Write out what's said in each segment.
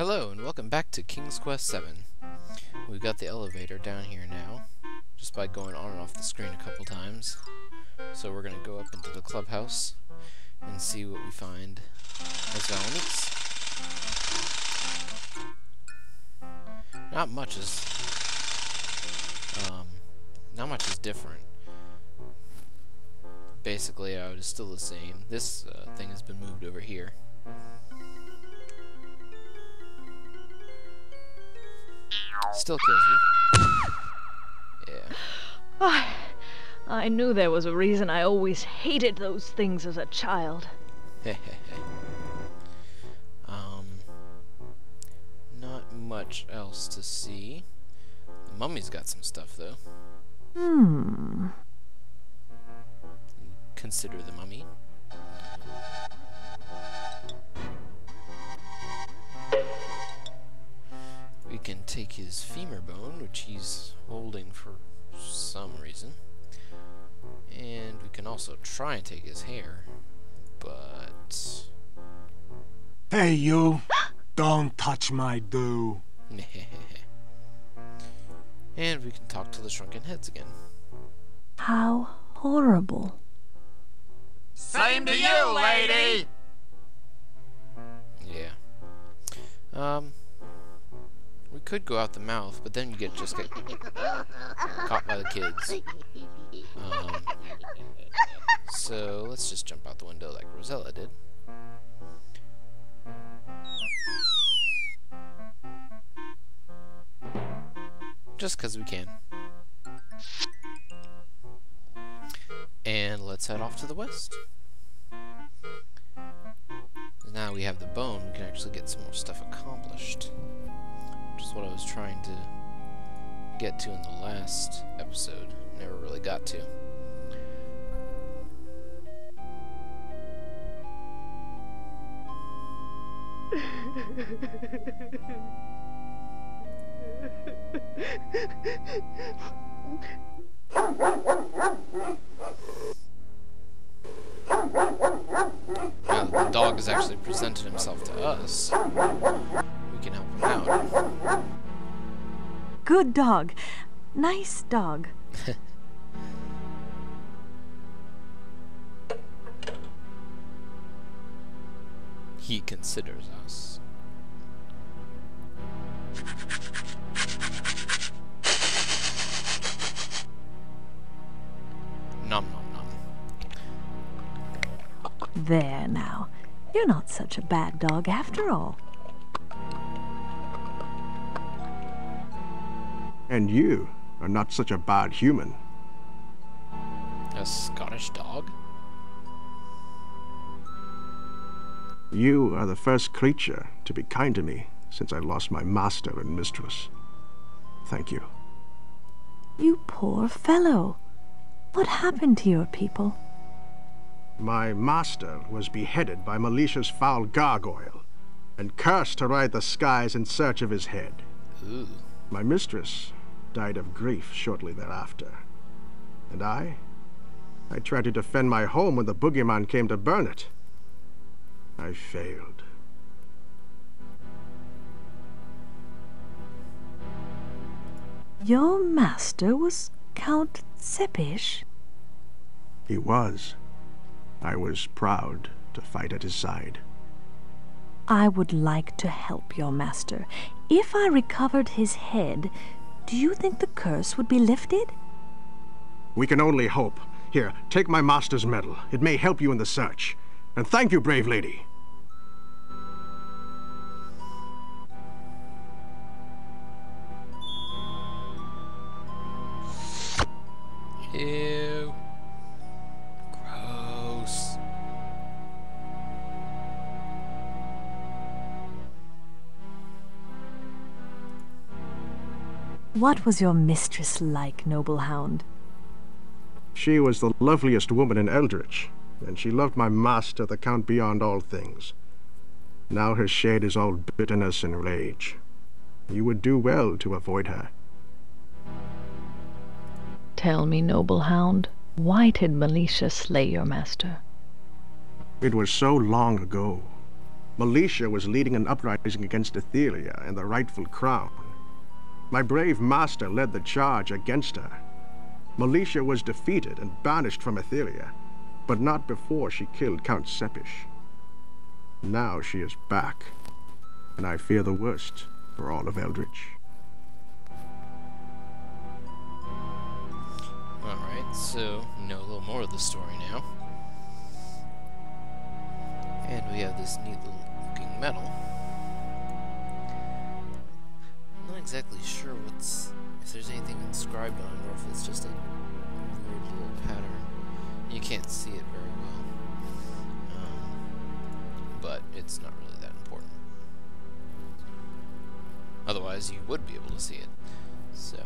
Hello and welcome back to King's Quest VII. We've got the elevator down here now, just by going on and off the screen a couple times. So we're going to go up into the clubhouse and see what we find as Valanice. Not much is different. Basically, it is still the same. This thing has been moved over here. Still kills you. Yeah. I knew there was a reason I always hated those things as a child. Not much else to see. The mummy's got some stuff, though. Consider the mummy. We can take his femur bone, which he's holding for some reason. And we can also try and take his hair, but... Hey, you! Don't touch my do. And we can talk to the shrunken heads again. How horrible. Same to you, lady! Yeah. We could go out the mouth, but then you just get caught by the kids. So let's just jump out the window like Rosella did. Just because we can. And let's head off to the west. Now we have the bone, we can actually get some more stuff accomplished. Which is what I was trying to get to in the last episode. Never really got to. Now that the dog has actually presented himself to us, we can help him out. Good dog. Nice dog. He considers us. Nom nom nom. There now. You're not such a bad dog after all. And you are not such a bad human. A Scottish dog? You are the first creature to be kind to me since I lost my master and mistress. Thank you. You poor fellow. What happened to your people? My master was beheaded by Malicia's foul gargoyle and cursed to ride the skies in search of his head. Ooh. My mistress died of grief shortly thereafter. And I tried to defend my home when the boogeyman came to burn it. I failed. Your master was Count Sepish? He was. I was proud to fight at his side. I would like to help your master. If I recovered his head, do you think the curse would be lifted? We can only hope. Here, take my master's medal. It may help you in the search. And thank you, brave lady. Ew. Gross. What was your mistress like, noble hound? She was the loveliest woman in Eldritch, and she loved my master, the Count, beyond all things. Now her shade is all bitterness and rage. You would do well to avoid her. Tell me, noble hound, why did Malicia slay your master? It was so long ago. Militia was leading an uprising against Etheria and the rightful crown. My brave master led the charge against her. Militia was defeated and banished from Etheria, but not before she killed Count Sepish. Now she is back, and I fear the worst for all of Eldritch. Alright, so we know a little more of the story now. And we have this neat little looking medal. I'm not exactly sure if there's anything inscribed on it or if it's just a weird little pattern. You can't see it very well. But it's not really that important. Otherwise, you would be able to see it. So.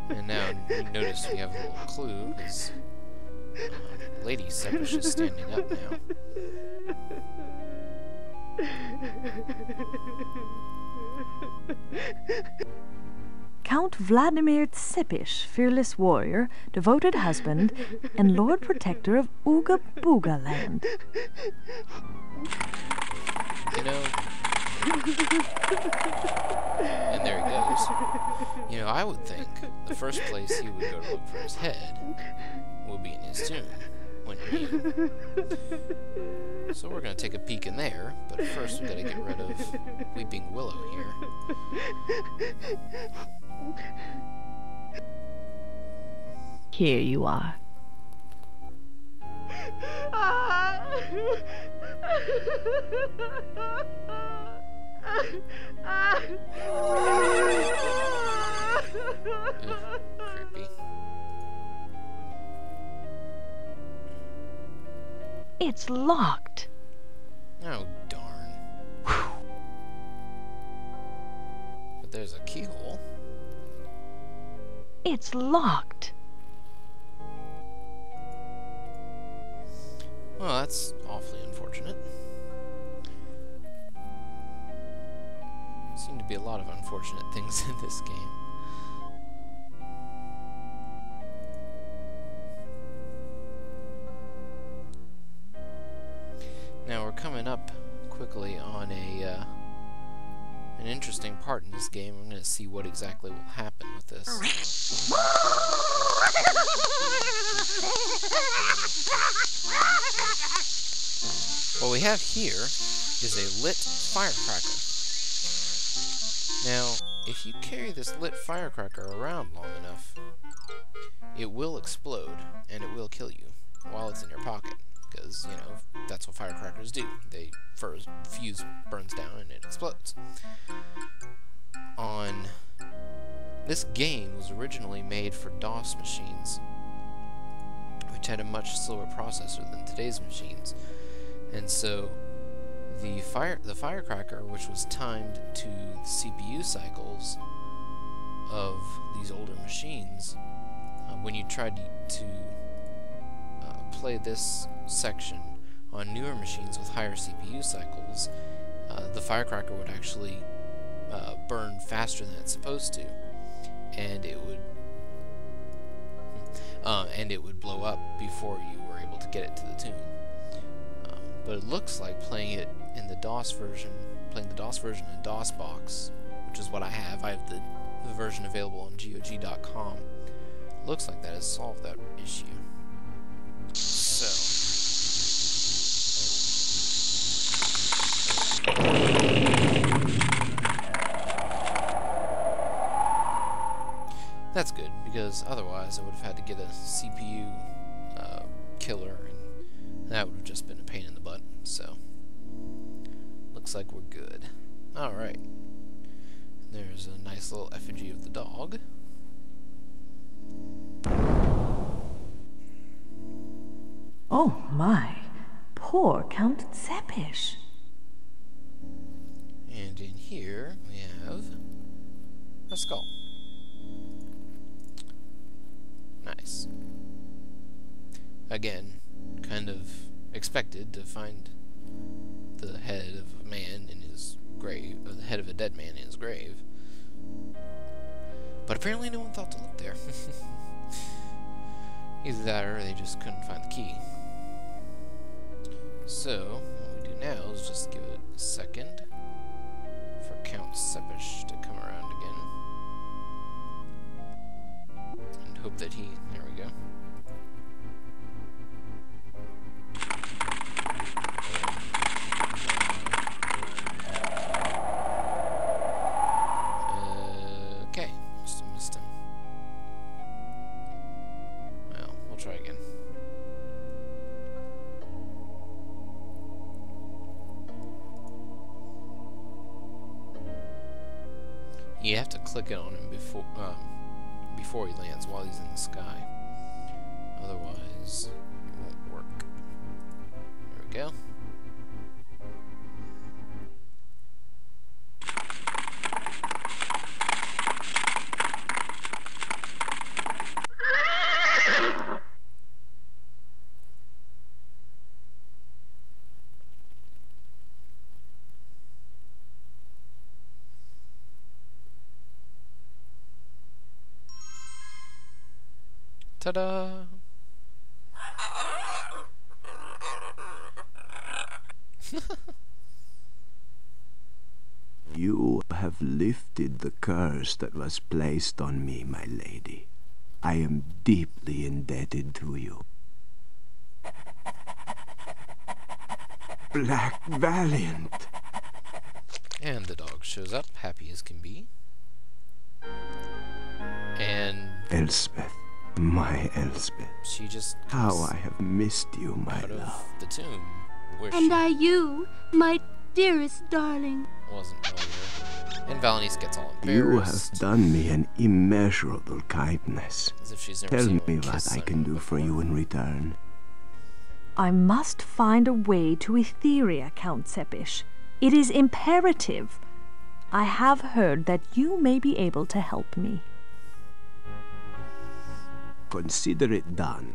And now you notice we have a little clue, because Lady Sepish is standing up now. Count Vladimir Sepish, fearless warrior, devoted husband, and Lord Protector of Ooga-Booga land. You know, and there he goes. You know, I would think the first place he would go to look for his head will be in his tomb, wouldn't you? So we're going to take a peek in there, but first we got to get rid of Weeping Willow here. Here you are. Creepy. It's locked. Oh, darn. But there's a keyhole. It's locked. Well, that's awfully unfortunate. Seem to be a lot of unfortunate things in this game. Now we're coming up quickly on an interesting part in this game. I'm going to see what exactly will happen with this. What we have here is a lit firecracker. Now, if you carry this lit firecracker around long enough, it will explode and it will kill you while it's in your pocket. Because, you know, that's what firecrackers do. They fuse burns down and it explodes. This game was originally made for DOS machines, which had a much slower processor than today's machines. And so the firecracker, which was timed to the CPU cycles of these older machines, when you tried to play this section on newer machines with higher CPU cycles, the firecracker would actually burn faster than it's supposed to, and it would blow up before you were able to get it to the tomb. But it looks like playing it in the DOS version, in DOSBox, which is what I have. I have the version available on GOG.com. Looks like that has solved that issue. So. That's good, because otherwise I would have had to get a CPU killer, and that would have just been a pain in the butt. So, looks like we're good. Alright. There's a nice little effigy of the dog. Oh my, poor Count Sepish. And in here we have a skull. Nice. Again, kind of expected to find the head of a man in his grave, or the head of a dead man in his grave. But apparently no one thought to look there. Either that or they just couldn't find the key. So, what we do now is just give it a second for Count Sepish to come around again. And hope that he... There we go. Okay, must have missed him. Well, we'll try again. You have to click it on him before he lands while he's in the sky. Otherwise, it won't work. There we go. Ta-da! You have lifted the curse that was placed on me, my lady. I am deeply indebted to you. Black Valiant! And the dog shows up, happy as can be. And... Elspeth, my Elspeth. She just... How I have missed you, my out love. of the tomb. Where And she I you, my dearest darling. wasn't earlier. And Valanice gets all You have embarrassed. done me an immeasurable kindness. As if she's never Tell seen me one what kiss I can someone do for before. you in return. I must find a way to Etheria, Count Sepish. It is imperative. I have heard that you may be able to help me. Consider it done.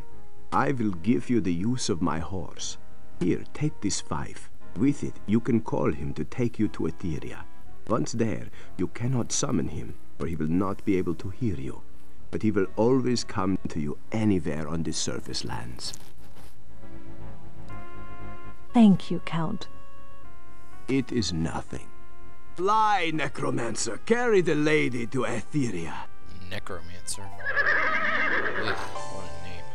I will give you the use of my horse. Here, take this fife. With it, you can call him to take you to Etheria. Once there, you cannot summon him, for he will not be able to hear you. But he will always come to you anywhere on the surface lands. Thank you, Count. It is nothing. Fly, necromancer! Carry the lady to Etheria. Necromancer. Ugh, what a name.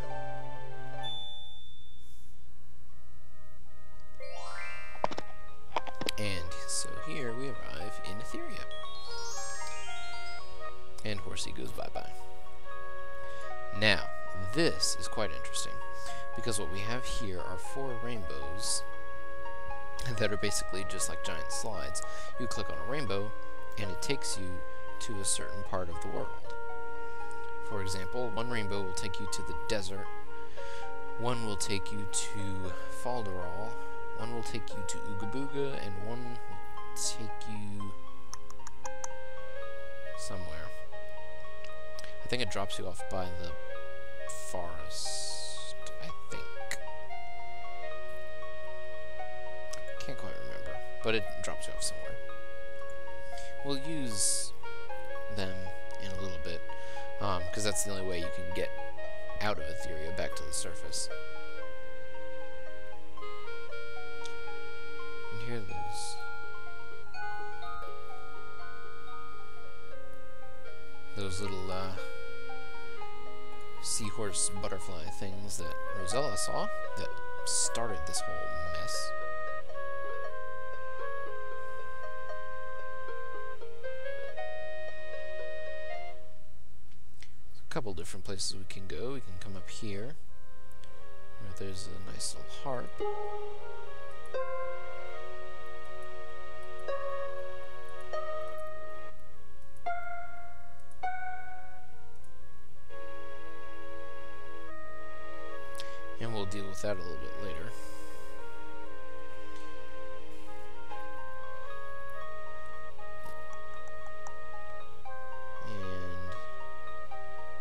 And so here we arrive in Etheria. And Horsey goes bye-bye. Now, this is quite interesting, because what we have here are 4 rainbows that are basically just like giant slides. You click on a rainbow, and it takes you to a certain part of the world. For example, one rainbow will take you to the desert, one will take you to Falderal, one will take you to Ooga-Booga, and one will take you somewhere. I think it drops you off by the forest, I think. Can't quite remember, but it drops you off somewhere. We'll use them in a little bit, because that's the only way you can get out of Etheria back to the surface. And here those little seahorse butterfly things that Rosella saw that started this whole mess. Couple different places we can go. We can come up here where there's a nice little harp. And we'll deal with that a little bit later.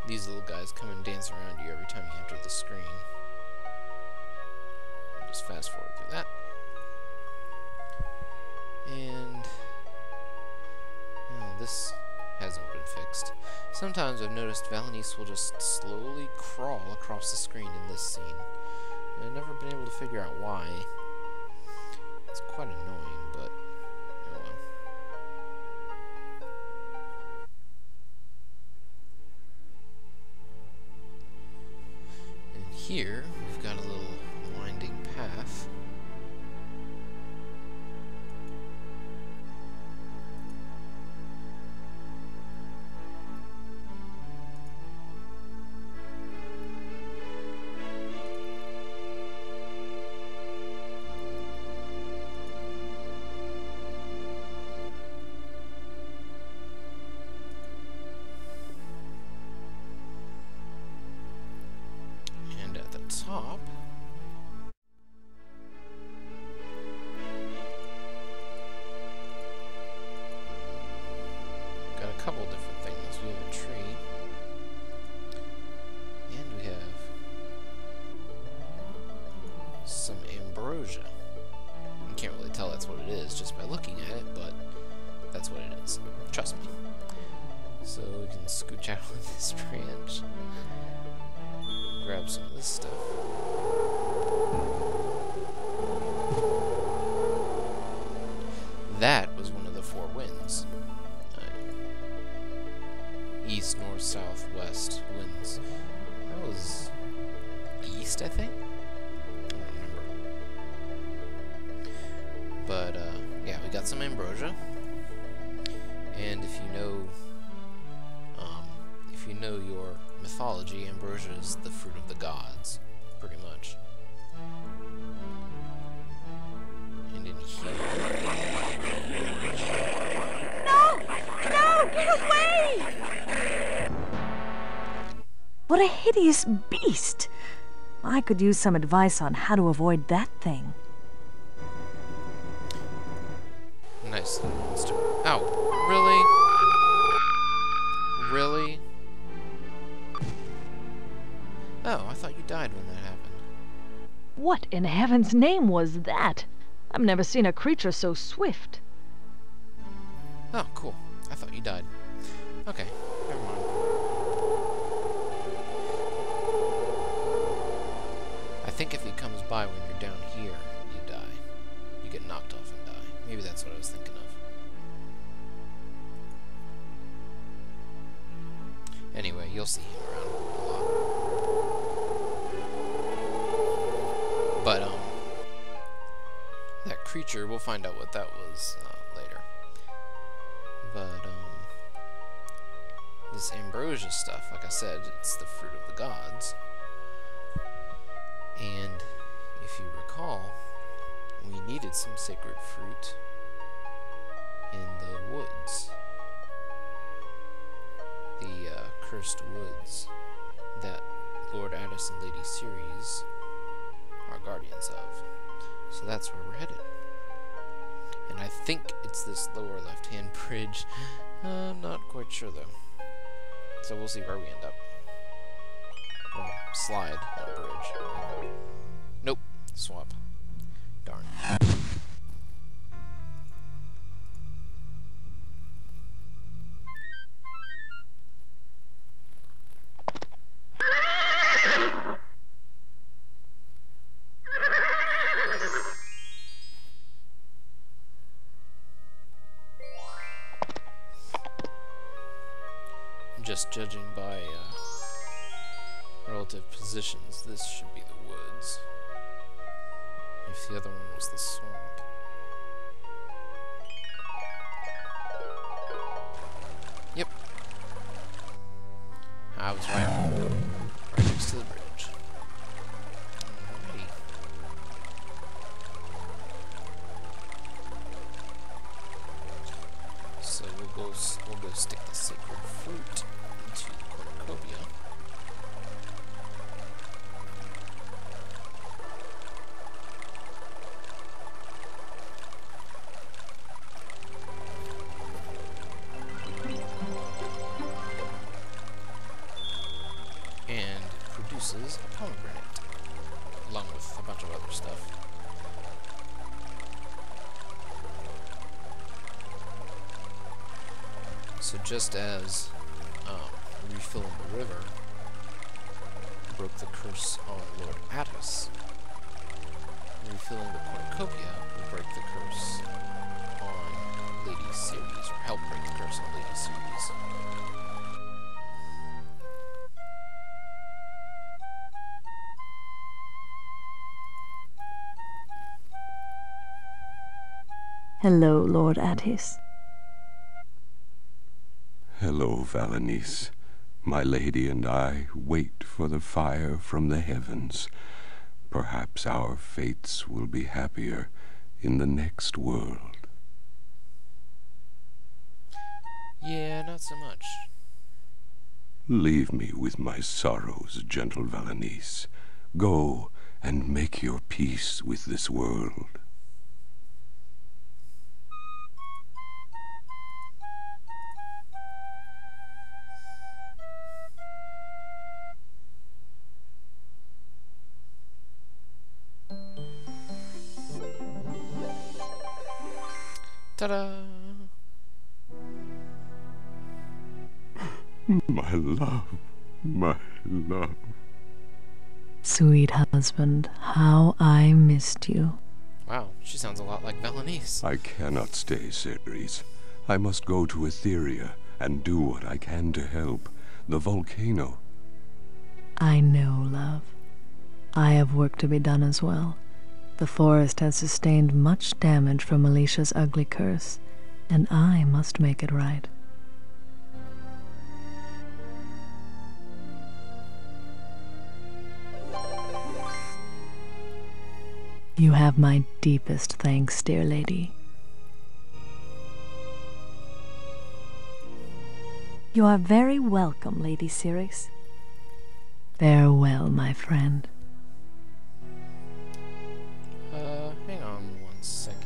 These little guys come and dance around you every time you enter the screen. I'll just fast forward through that. And this hasn't been fixed. text. Sometimes I've noticed Valanice will just slowly crawl across the screen in this scene. I've never been able to figure out why. It's quite annoying, but oh well. And here, we've got a little winding path. Top. Got a couple different things. We have a tree. And we have some ambrosia. You can't really tell that's what it is just by looking at it, but that's what it is. Trust me. So we can scooch out on this branch. Grab some of this stuff. That was one of the 4 winds. East, north, south, west winds. That was east, I think? I don't remember. But, yeah, we got some ambrosia. And if you know your mythology, ambrosia is the fruit of the gods, pretty much. And in here... No! No! Get away! What a hideous beast! I could use some advice on how to avoid that thing. Nice little monster. Ow! Really? Really? Oh, I thought you died when that happened. What in heaven's name was that? I've never seen a creature so swift. Oh, cool. I thought you died. Okay, never mind. I think if he comes by when you're down here, you die. You get knocked off and die. Maybe that's what I was thinking of. Anyway, you'll see him around a lot. But, that creature, we'll find out what that was later. But, this ambrosia stuff, like I said, it's the fruit of the gods. And if you recall, we needed some sacred fruit in the woods. The cursed woods that Lord Addis and Lady Ceres are guardians of. So that's where we're headed. And I think it's this lower left-hand bridge. I'm not quite sure though. So we'll see where we end up. Or slide, not bridge. Nope. Swap. Darn. Just judging by relative positions, this should be the woods. If the other one was the swamp. Yep. I was right. Right next to the bridge. Alrighty. So we'll go stick the sacred fruit into the cornucopia. And it produces a pomegranate, along with a bunch of other stuff. So just as refilling the river broke the curse on Lord Attis. Refilling the cornucopia will break the curse on Lady Ceres, or help break the curse on Lady Ceres. Hello, Lord Attis. Hello, Valanice. My lady and I wait for the fire from the heavens. Perhaps our fates will be happier in the next world. Yeah, not so much. Leave me with my sorrows, gentle Valanice. Go and make your peace with this world. Ta-da! My love, my love. Sweet husband, how I missed you. Wow, she sounds a lot like Valanice. I cannot stay, Ceres. I must go to Etheria and do what I can to help. The volcano. I know, love. I have work to be done as well. The forest has sustained much damage from Alicia's ugly curse, and I must make it right. You have my deepest thanks, dear lady. You are very welcome, Lady Ceres. Farewell, my friend. Hang on 1 second.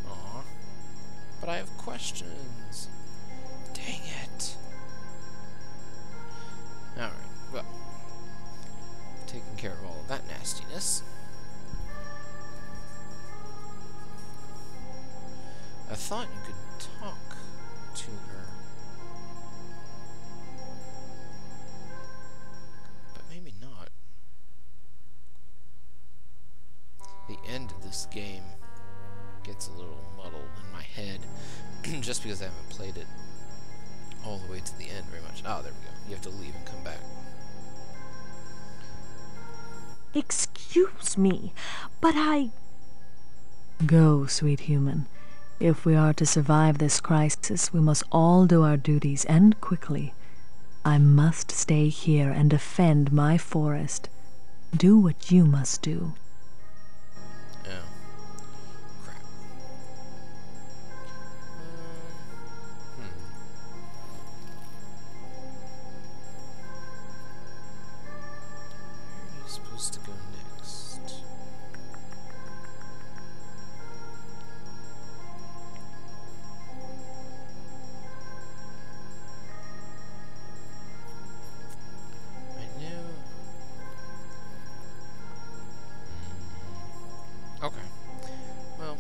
Aw. But I have questions. Dang it. Alright, well. Taking care of all of that nastiness. I thought you could talk to her. But maybe not. The end of this game gets a little muddled in my head just because I haven't played it all the way to the end very much. Oh, there we go. You have to leave and come back. Excuse me, but I... Go, sweet human. If we are to survive this crisis, we must all do our duties, and quickly. I must stay here and defend my forest. Do what you must do. Oh. Crap. Where are you supposed to go next? I knew... Okay. Well...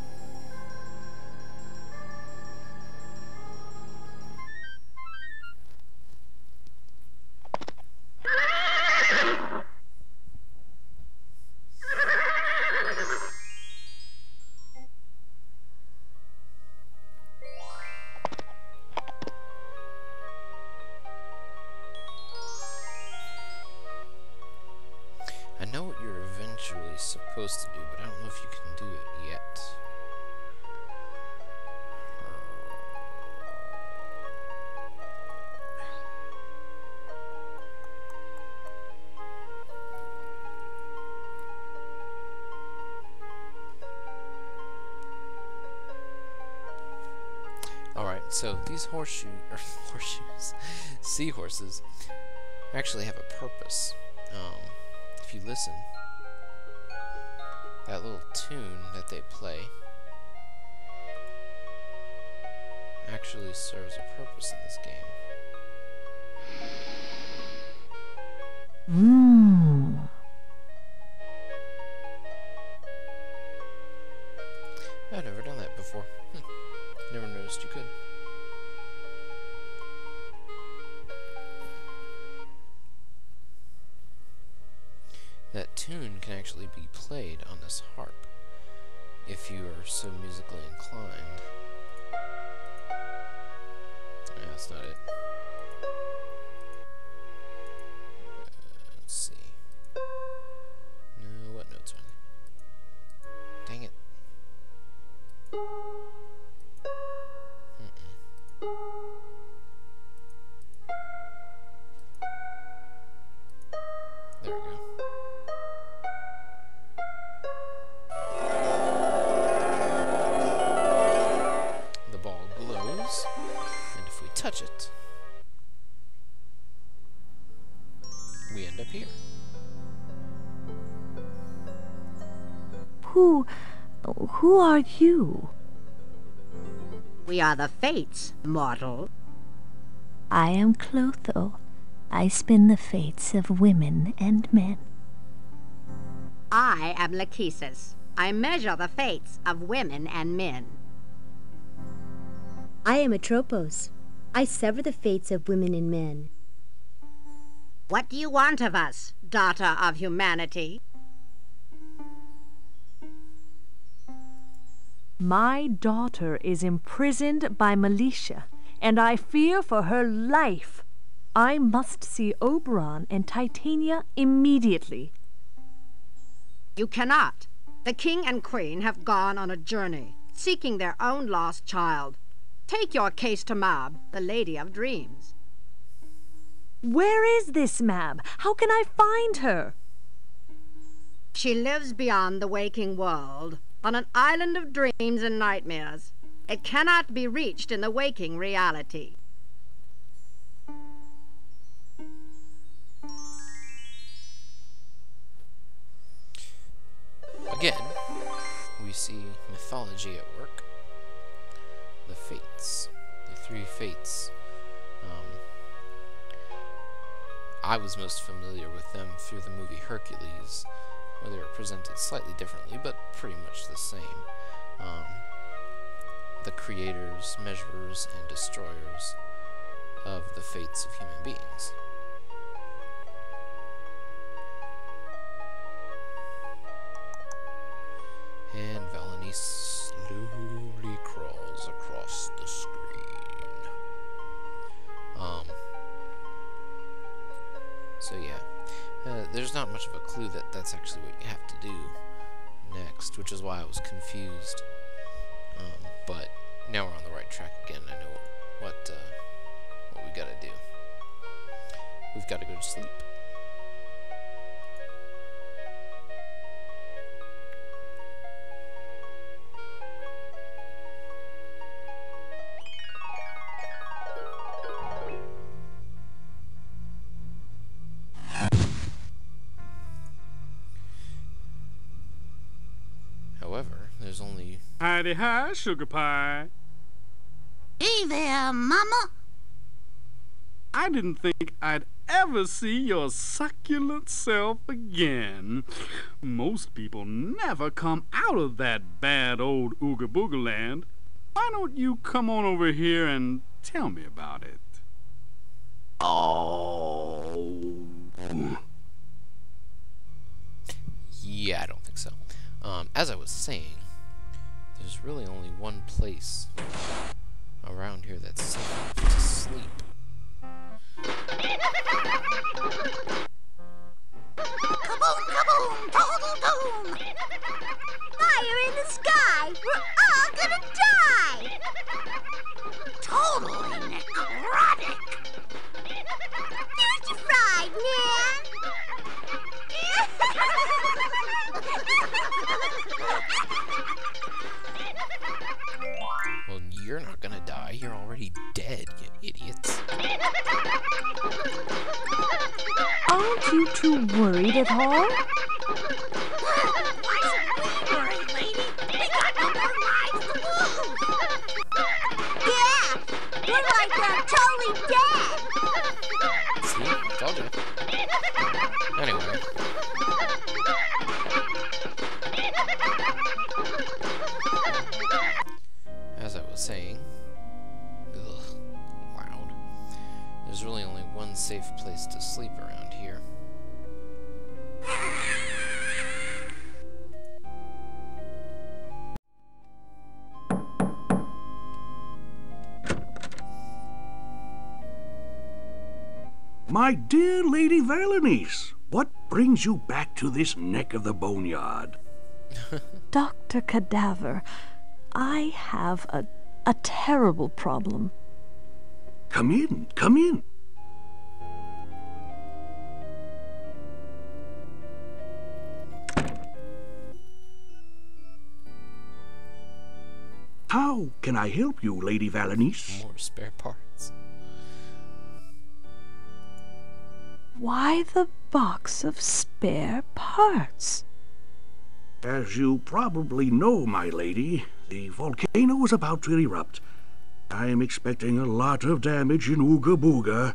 I know what you're eventually supposed to do, but I don't know if you can do it yet. Alright, so these horseshoes, seahorses, actually have a purpose. If you listen, that little tune that they play actually serves a purpose in this game. I've never done that before. Never noticed you could. that tune can actually be played on this harp, if you are so musically inclined. Yeah, that's not it. Let's see. No, what notes are they? Dang it. There we go. The ball glows, and if we touch it, we end up here. Who are you? We are the Fates, mortal. I am Clotho. I spin the fates of women and men. I am Lachesis. I measure the fates of women and men. I am Atropos. I sever the fates of women and men. What do you want of us, daughter of humanity? My daughter is imprisoned by militia, and I fear for her life. I must see Oberon and Titania immediately. You cannot. The king and queen have gone on a journey, seeking their own lost child. Take your case to Mab, the Lady of Dreams. Where is this Mab? How can I find her? She lives beyond the waking world, on an island of dreams and nightmares. It cannot be reached in the waking reality. Again, we see mythology at work. The Fates. The three Fates. I was most familiar with them through the movie Hercules, where they were presented slightly differently, but pretty much the same. The creators, measurers, and destroyers of the fates of human beings. And Valanice slowly crawls across the screen. So yeah, there's not much of a clue that that's actually what you have to do next, which is why I was confused. But now we're on the right track again. I know what we gotta do. We've got to go to sleep. However, there's only... Howdy hi, sugar pie. Hey there, Mama. I didn't think I'd ever see your succulent self again. Most people never come out of that bad old Ooga-Booga land. Why don't you come on over here and tell me about it? Oh. Yeah, I don't think so. As I was saying, there's really only one place around here that's safe enough to sleep. Kaboom, kaboom, total doom! Fire in the sky! We're all gonna die! Totally necrotic! Future fried, man! Well, you're not gonna die. You're already dead, you idiots. Aren't you too worried at all? Why should we worry, lady? We got no more lives to lose! Yeah! We're like totally dead! See? Told you. Anyway. As I was saying, loud. There's really only one safe place to sleep around here. My dear Lady Valanice, what brings you back to this neck of the boneyard? Dr. Cadaver, I have a terrible problem. Come in, come in. How can I help you, Lady Valanice? More spare parts. Why the box of spare parts? As you probably know, my lady, the volcano is about to erupt. I am expecting a lot of damage in Ooga-Booga,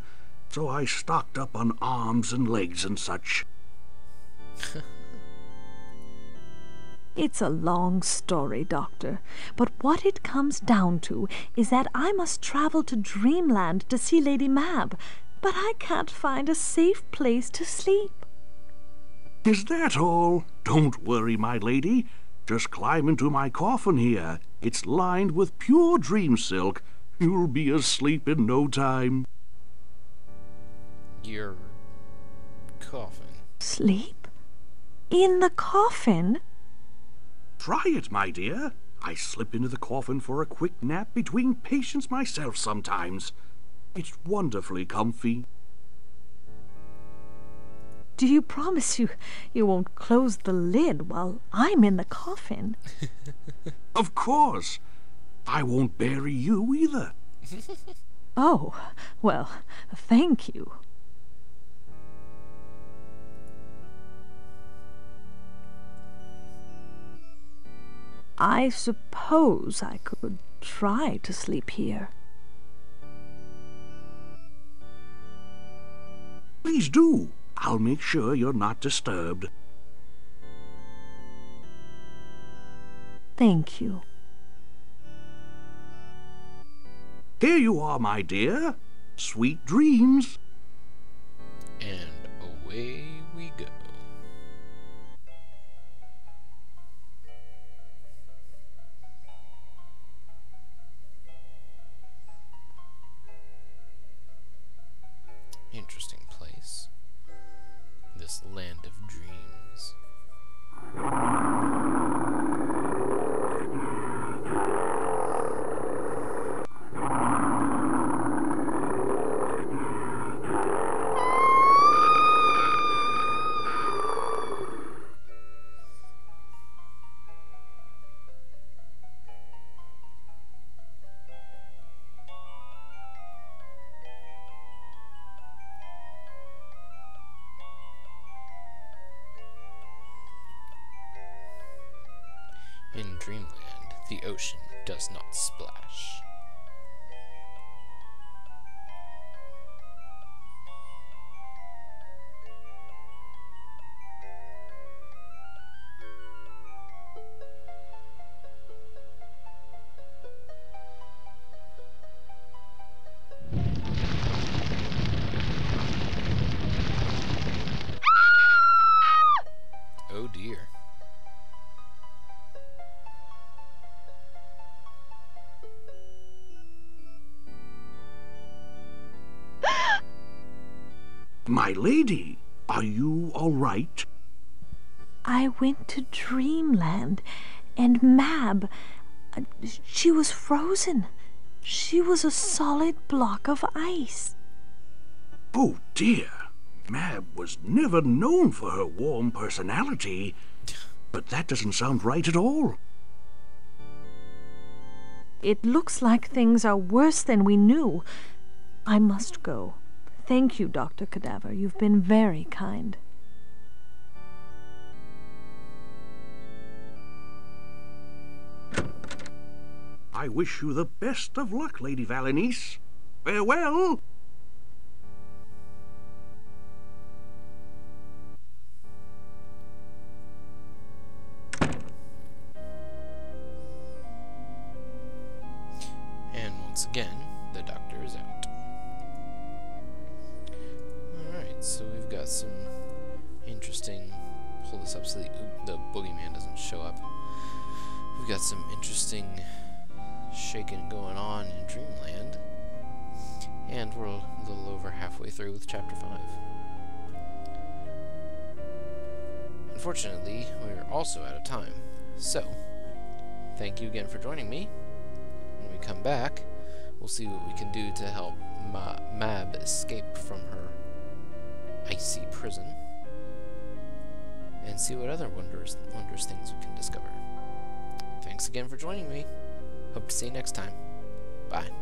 so I stocked up on arms and legs and such. It's a long story, Doctor, but what it comes down to is that I must travel to Dreamland to see Lady Mab, but I can't find a safe place to sleep. Is that all? Don't worry, my lady. Just climb into my coffin here. It's lined with pure dream silk. You'll be asleep in no time. Your coffin. Sleep? In the coffin? Try it, my dear. I slip into the coffin for a quick nap between patients myself sometimes. It's wonderfully comfy. Do you promise you won't close the lid while I'm in the coffin? Of course. I won't bury you either. Oh, well, thank you. I suppose I could try to sleep here. Please do. I'll make sure you're not disturbed. Thank you. Here you are, my dear. Sweet dreams. And away we go. Interesting place. This land of dreams. In Dreamland, the ocean does not splash. Oh dear. My lady, are you all right? I went to Dreamland, and Mab, she was frozen. She was a solid block of ice. Oh dear. Mab was never known for her warm personality, but that doesn't sound right at all. It looks like things are worse than we knew. I must go. Thank you, Dr. Cadaver. You've been very kind. I wish you the best of luck, Lady Valanice. Farewell! And once again, the doctor is out. Alright, so we've got some interesting... Pull this up so the boogeyman doesn't show up. We've got some interesting shaking going on in Dreamland. And we're a little over halfway through with Chapter 5. Unfortunately, we're also out of time. So, thank you again for joining me. When we come back, we'll see what we can do to help Mab escape from her icy prison, and see what other wondrous things we can discover. Thanks again for joining me. Hope to see you next time. Bye.